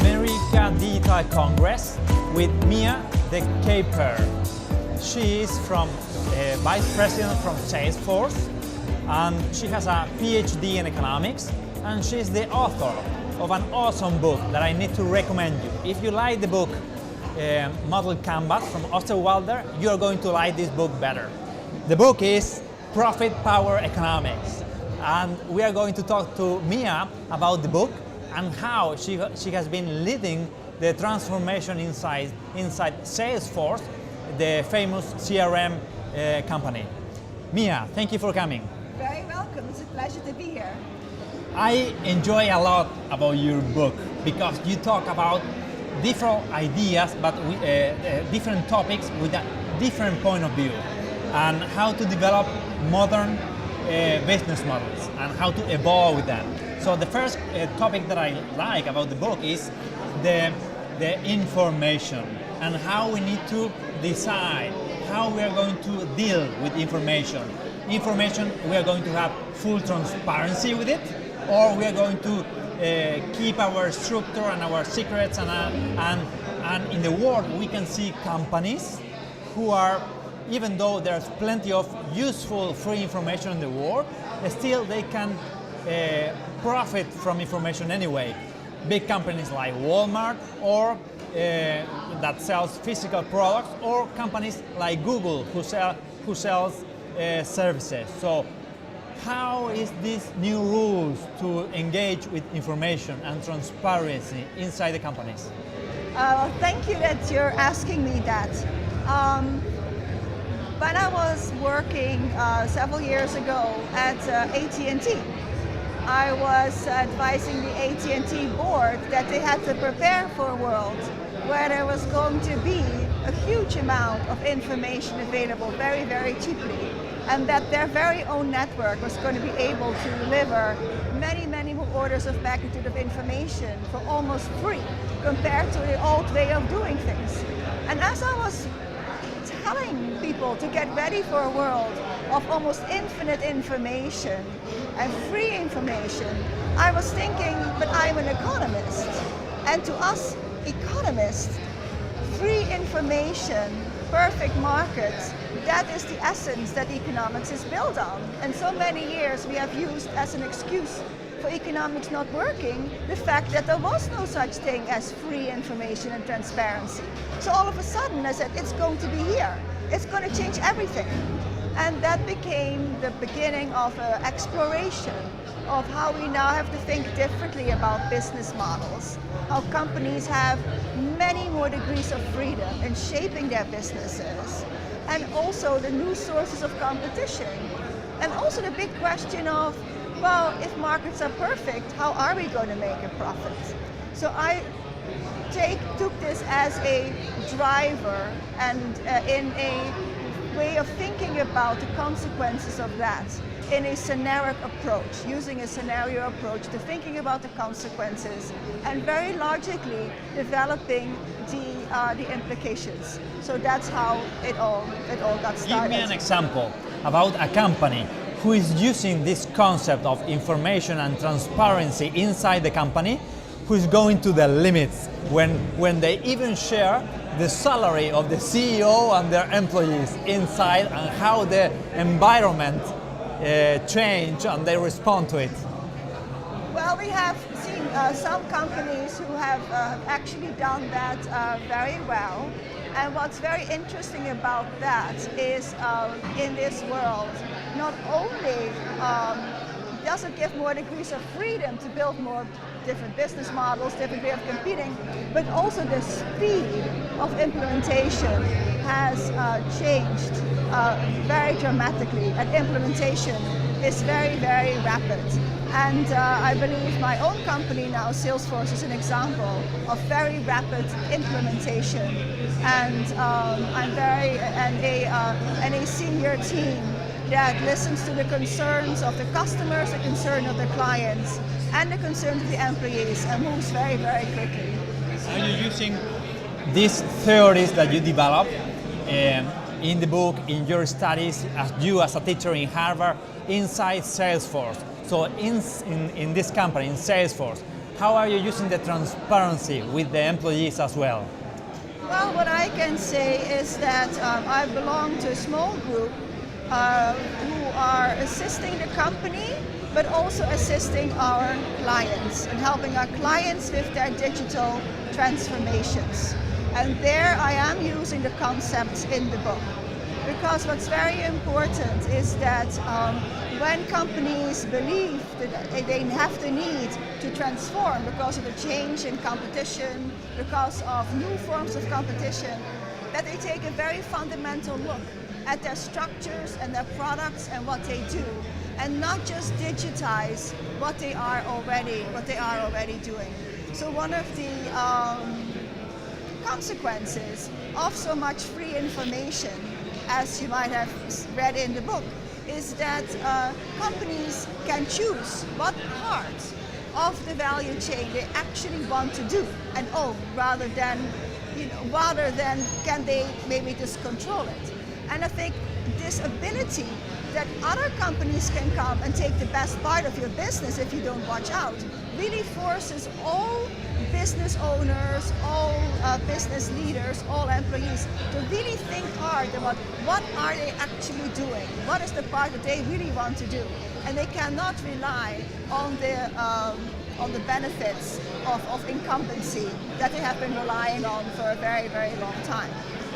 America Digital Congress with Mia the Kuijper. She is from Vicepresident from Salesforce, and she has a PhD in economics, and she's the author of an awesome book that I need to recommend you. If you like the book Model Canvas from Osterwalder, you are going to like this book better. The book is Profit Power Economics, and we are going to talk to Mia about the book and how she has been leading the transformation inside Salesforce, the famous CRM company. Mia, thank you for coming. Very welcome. It's a pleasure to be here. I enjoy a lot about your book because you talk about different ideas, but different topics with a different point of view, and how to develop modern business models and how to evolve with them. So the first topic that I like about the book is the information and how we need to decide how we are going to deal with information. Information, we are going to have full transparency with it, or we are going to keep our structure and our secrets, and in the world we can see companies who are, even though there's plenty of useful free information in the world, still they can profit from information anyway. Big companies like Walmart, or that sells physical products, or companies like Google who sells services. So how is these new rules to engage with information and transparency inside the companies? Well, thank you that you're asking me that. When I was working several years ago at AT&T, I was advising the AT&T board that they had to prepare for a world where there was going to be a huge amount of information available very, very cheaply, and that their very own network was going to be able to deliver many, many more orders of magnitude of information for almost free compared to the old way of doing things. And as I was telling people to get ready for a world of almost infinite information and free information, I was thinking, but I'm an economist, and to us economists, free information, perfect markets, that is the essence that economics is built on. And so many years we have used as an excuse for economics not working the fact that there was no such thing as free information and transparency. So all of a sudden I said, it's going to be here. It's going to change everything. And that became the beginning of an exploration of how we now have to think differently about business models, how companies have many more degrees of freedom in shaping their businesses, and also the new sources of competition. And also the big question of, well, if markets are perfect, how are we going to make a profit? So I took this as a driver and in a way of thinking about the consequences of that in a scenario approach, using a scenario approach to thinking about the consequences and very logically developing the implications. So that's how it all got started. Give me an example about a company who is using this concept of information and transparency inside the company, who is going to the limits when they even share the salary of the CEO and their employees inside, and how the environment change and they respond to it. Well, we have seen some companies who have actually done that very well. And what's very interesting about that is in this world, not only does it give more degrees of freedom to build more different business models, different way of competing, but also the speed of implementation has changed very dramatically, and implementation is very, very rapid. And I believe my own company now, Salesforce, is an example of very rapid implementation. And and a senior team that listens to the concerns of the customers, the concern of the clients, and the concerns of the employees, and moves very, very quickly. Are you using these theories that you develop in the book, in your studies, as a teacher in Harvard, inside Salesforce? So in this company, in Salesforce, how are you using the transparency with the employees as well? Well, what I can say is that I belong to a small group who are assisting the company, but also assisting our clients and helping our clients with their digital transformations. And there I am using the concepts in the book. Because what's very important is that when companies believe that they have the need to transform because of the change in competition, because of new forms of competition, that they take a very fundamental look at their structures and their products and what they do, and not just digitize what they are already doing. So one of the consequences of so much free information, as you might have read in the book, is that companies can choose what part of the value chain they actually want to do and own, rather than can they maybe just control it. And I think this ability that other companies can come and take the best part of your business if you don't watch out really forces all business owners, all business leaders, all employees to really think hard about what are they actually doing, what is the part that they really want to do, and they cannot rely on the benefits of incumbency that they have been relying on for a very, very long time.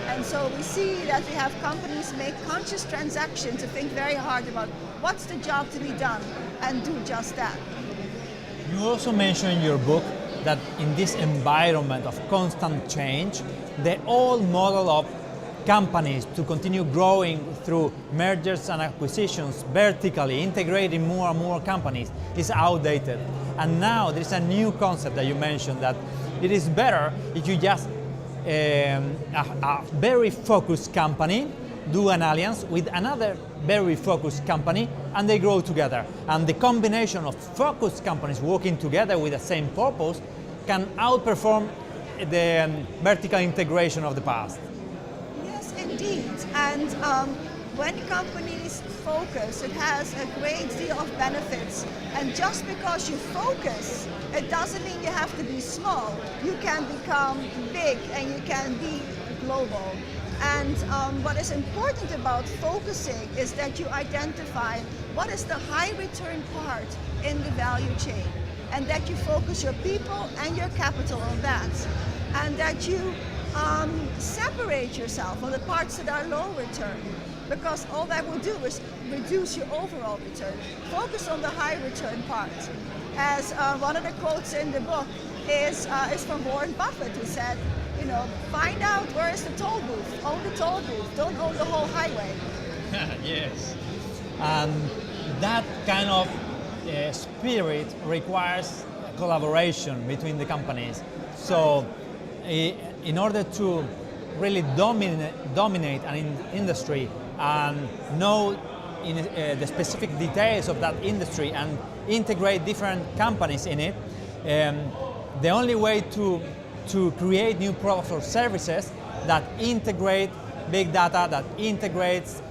And so we see that we have companies make conscious transactions to think very hard about what's the job to be done and do just that. You also mention in your book that in this environment of constant change, the old model of companies to continue growing through mergers and acquisitions, vertically integrating more and more companies, is outdated. And now there is a new concept that you mentioned, that it is better if you just a very focused company do an alliance with another very focused company and they grow together. And the combination of focused companies working together with the same purpose can outperform the vertical integration of the past. Yes, indeed. And when companies focus, it has a great deal of benefits. And just because you focus, it doesn't mean you have to be small. You can become big and you can be global. And what is important about focusing is that you identify what is the high return part in the value chain, and that you focus your people and your capital on that, and that you separate yourself on the parts that are low return, because all that will do is reduce your overall return. Focus on the high return part. As one of the quotes in the book is from Warren Buffett, who said, find out where is the toll booth, own the toll booth, don't own the whole highway. Yes. And that kind of spirit requires collaboration between the companies. So in order to really dominate an industry and know the specific details of that industry and integrate different companies in it, the only way to create new products or services that integrate big data, that integrates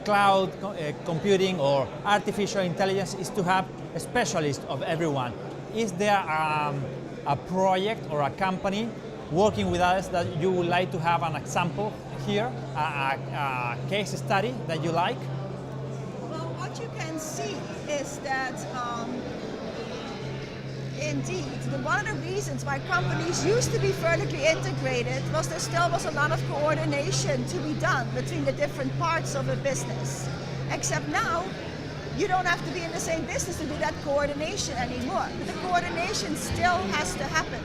cloud computing or artificial intelligence, is to have a specialist of everyone. Is there a project or a company working with us that you would like to have an example here, a case study that you like? Well, what you can see is that indeed, one of the reasons why companies used to be vertically integrated was there still was a lot of coordination to be done between the different parts of a business. Except now, you don't have to be in the same business to do that coordination anymore. But the coordination still has to happen.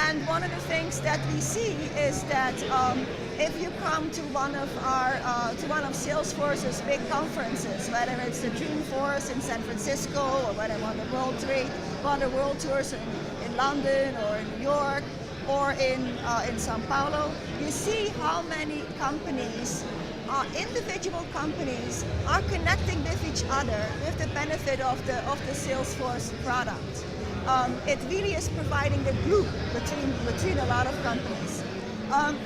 And one of the things that we see is that if you come to one of Salesforce's big conferences, whether it's the Dreamforce in San Francisco, or whether one of the world tours in London or in New York or in Sao Paulo, you see how many companies, individual companies, are connecting with each other with the benefit of the Salesforce product. It really is providing the glue between a lot of companies.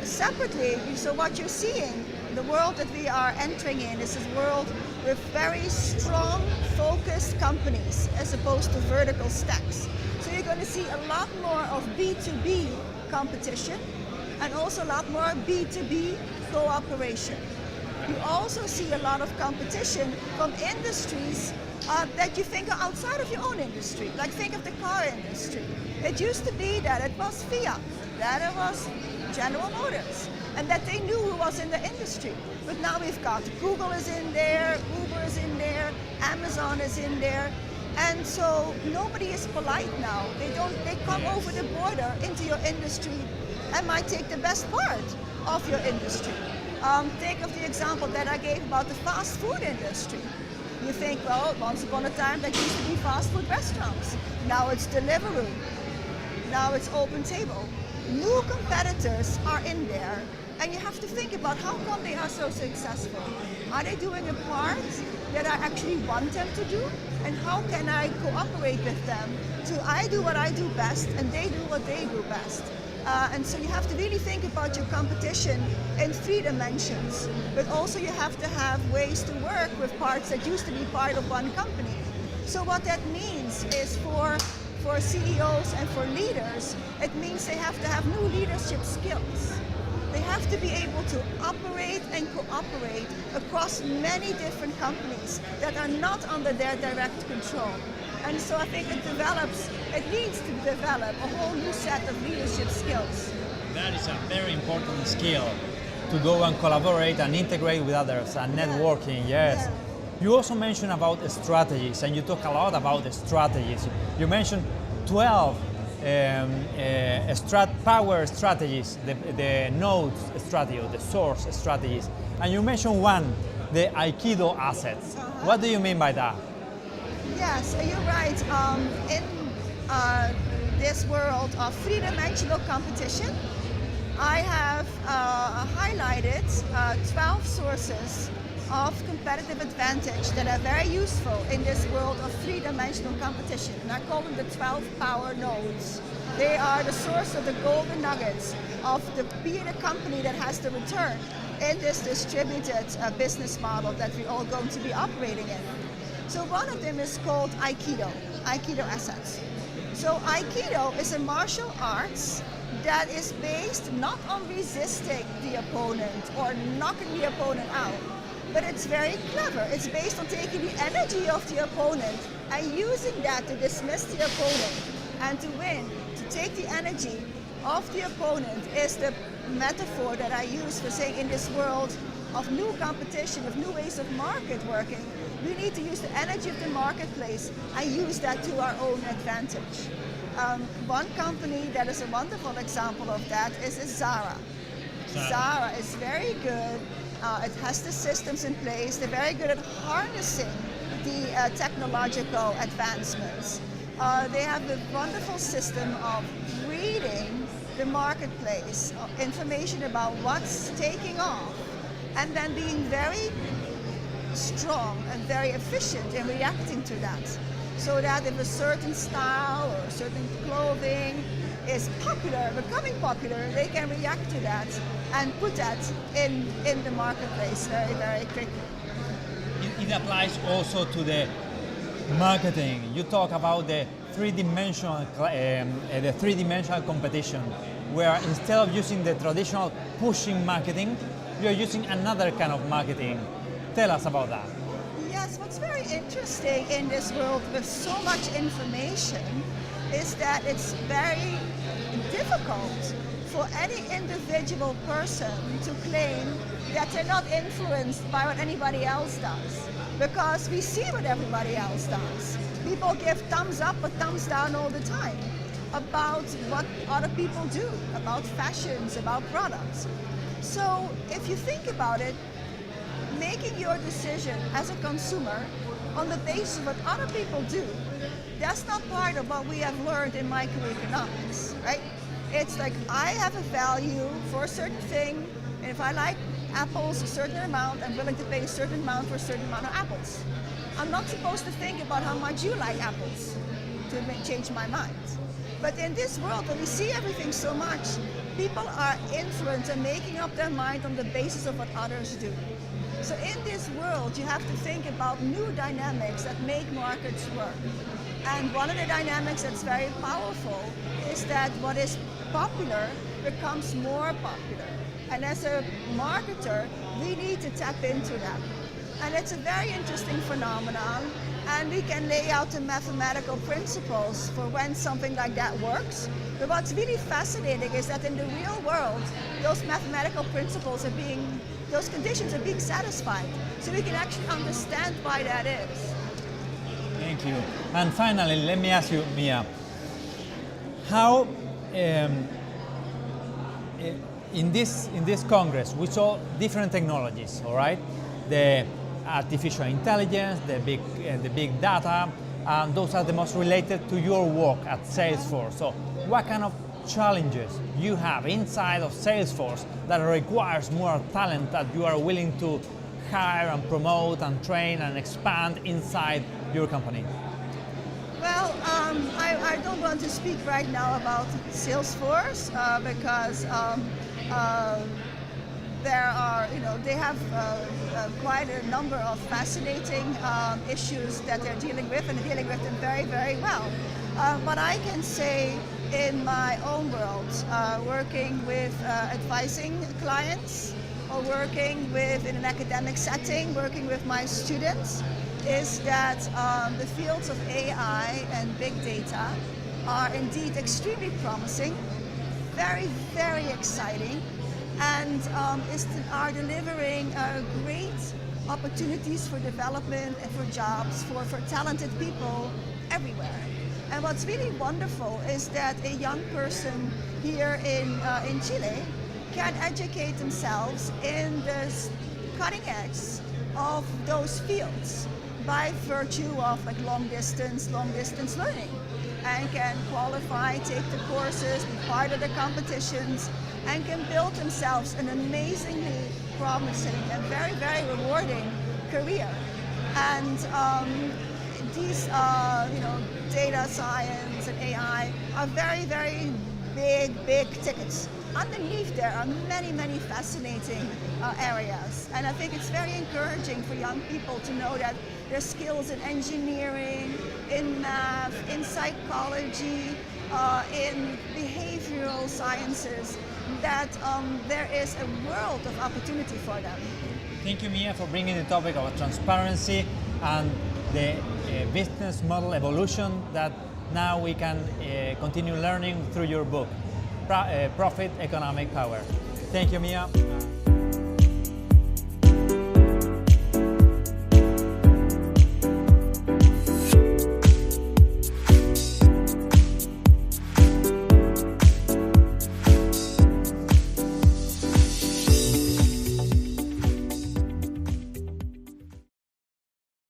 Separately, so what you're seeing, the world that we are entering in is this world with very strong, focused companies as opposed to vertical stacks. So you're going to see a lot more of B2B competition and also a lot more B2B cooperation. You also see a lot of competition from industries that you think are outside of your own industry. Like think of the car industry. It used to be that it was Fiat, that it was General Motors, and that they knew who was in the industry. But now we've got Google is in there, Uber is in there, Amazon is in there, and so nobody is polite now. They come over the border into your industry and might take the best part of your industry. Think of the example that I gave about the fast food industry. You think, well, once upon a time that used to be fast food restaurants. Now it's Deliveroo. Now it's Open Table. New competitors are in there, and you have to think about how come they are so successful. Are they doing a part that I actually want them to do? And how can I cooperate with them to I do what I do best and they do what they do best? And so you have to really think about your competition in 3 dimensions, but also you have to have ways to work with parts that used to be part of one company. So what that means is for CEOs and for leaders, it means they have to have new leadership skills. They have to be able to operate and cooperate across many different companies that are not under their direct control. And so I think it needs to develop a whole new set of leadership skills. That is a very important skill, to go and collaborate and integrate with others and networking, yes. Yeah. You also mentioned about strategies, and you talk a lot about the strategies. You mentioned 12 power strategies, the nodes strategy, the source strategies, and you mentioned one, the Aikido assets. What do you mean by that? Yes, you're right. In this world of 3-dimensional competition, I have highlighted 12 sources of competitive advantage that are very useful in this world of 3-dimensional competition. And I call them the 12 power nodes. They are the source of the golden nuggets of being a company that has the return in this distributed business model that we're all going to be operating in. So one of them is called Aikido assets. So Aikido is a martial arts that is based not on resisting the opponent or knocking the opponent out, but it's very clever. It's based on taking the energy of the opponent and using that to dismiss the opponent and to win. To take the energy of the opponent is the metaphor that I use for saying in this world of new competition, of new ways of market working, we need to use the energy of the marketplace and use that to our own advantage. One company that is a wonderful example of that is Zara. Zara is very good. It has the systems in place. They're very good at harnessing the technological advancements. They have a wonderful system of reading the marketplace, information about what's taking off, and then being very strong and very efficient in reacting to that. So that if a certain style or a certain clothing is popular, becoming popular, they can react to that and put that in the marketplace very, very quickly. It applies also to the marketing. You talk about the three-dimensional competition, where instead of using the traditional pushing marketing, you're using another kind of marketing. Tell us about that. Yes, what's very interesting in this world with so much information is that it's very difficult for any individual person to claim that they're not influenced by what anybody else does, because we see what everybody else does. People give thumbs up or thumbs down all the time about what other people do, about fashions, about products. So if you think about it, making your decision as a consumer on the basis of what other people do, that's not part of what we have learned in microeconomics, right? It's like I have a value for a certain thing, and if I like apples a certain amount, I'm willing to pay a certain amount for a certain amount of apples. I'm not supposed to think about how much you like apples to change my mind. But in this world, when we see everything so much, people are influenced and making up their mind on the basis of what others do. So in this world, you have to think about new dynamics that make markets work. And one of the dynamics that's very powerful is that what is popular becomes more popular. And as a marketer, we need to tap into that. And it's a very interesting phenomenon, and we can lay out the mathematical principles for when something like that works. But what's really fascinating is that in the real world, those mathematical principles are being, those conditions are being satisfied. So we can actually understand why that is. Thank you. And finally, let me ask you, Mia, how in this Congress we saw different technologies, all right? The artificial intelligence, the big data, and those are the most related to your work at Salesforce. So what kind of challenges you have inside of Salesforce that requires more talent that you are willing to hire and promote and train and expand inside your company? Well, I don't want to speak right now about Salesforce because there are, they have quite a number of fascinating issues that they're dealing with, and they're dealing with them very, very well. But I can say in my own world, working with advising clients or working in an academic setting, working with my students, is that the fields of AI and big data are indeed extremely promising, very, very exciting, and are delivering great opportunities for development and for jobs for talented people everywhere. And what's really wonderful is that a young person here in Chile can educate themselves in the cutting edge of those fields by virtue of long distance learning, and can qualify, take the courses, be part of the competitions, and can build themselves an amazingly promising and very, very rewarding career. And these, data science and AI are very, very big tickets. Underneath there are many, many fascinating areas. And I think it's very encouraging for young people to know that their skills in engineering, in math, in psychology, in behavioral sciences, that there is a world of opportunity for them. Thank you, Mia, for bringing the topic of transparency and the business model evolution that now we can continue learning through your book, Profit Economic Power. Thank you, Mia.